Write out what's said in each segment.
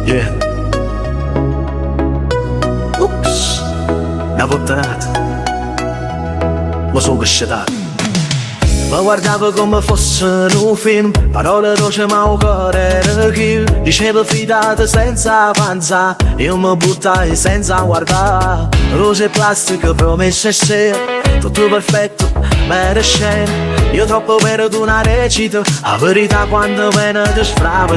Yeah. Ups, una puttana. Ma sono cresciuto. Mi guardavo come fosse un film, parole dolci ma un cuore era chill. Dicevo fidate senza panza, io mi buttai senza guardare. Rose e plastica, promesse e sere, tutto perfetto, ma era scena. Io troppo per una recita, la verità quando viene ti sfrava.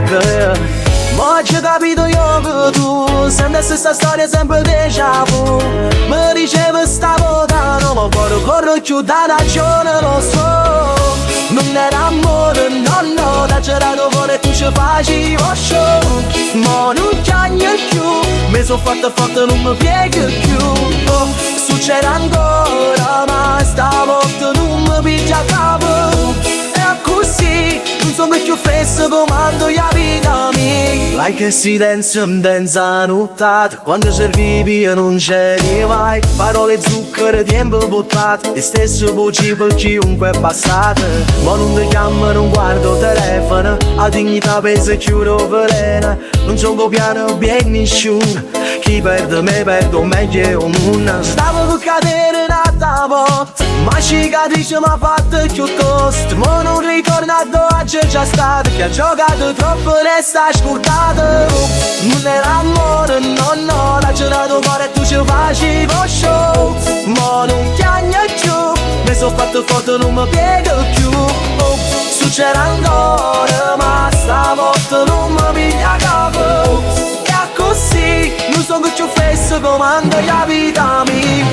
Ma oggi ho capito io che tu sembra stessa storia sempre déjà vu. Mi dicevo stavo da ma poi corro più da ragione lo so. Non era amore, no no, da gelato fuori tu ci facevi show. Ma non chiagno più, mi sono fatta forte non mi piego più. Oh, succede ancora ma stavolta non mi piglia capo. E così, non sono più fesso comando la vita mia. Like il silenzio in densa nottata, quando servivi io non c'eri mai. Parole zucchero, tempo buttato, e stesso voci per chiunque è passato. Ma non ti chiamo, non guardo telefono, la dignità pesa e chiudo veleno. Non so copiare bene nessuno, chi perde me perdo meglio un mondo. Stavo per cadere un'altra volta, ma cicatrice mi ha fatto più tosto. Ma non ritorna dove c'è già stato, che ha giocato troppo resta ascoltato. Non era amore, no no, l'ha girato fuori e tu ci facevi show. Ma non chiagno più, mi sono fatto forte non mi piego più. Oh, succede ancora ma stavolta non mi piglia capo. E così, non sono più fesso comando la vita mia.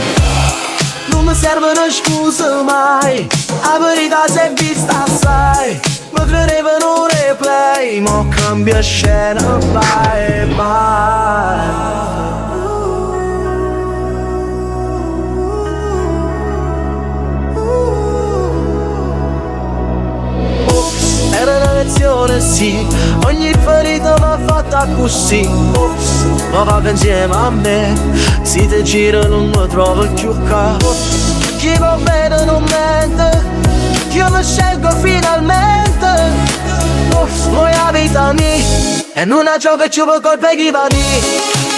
Non mi servono scuse mai, la verità si è vista assai. Mi credevano un replay, ma cambia scena, bye bye. Ops, era una lezione sì, ogni ferita mi ha fatta così. Ops, ma va insieme a me, se ti giro non mi trovo più qua. Chi va bene non mente, io lo scelgo finalmente. Oh, la vita mia e non ha ciò che ci può colpire chi va lì.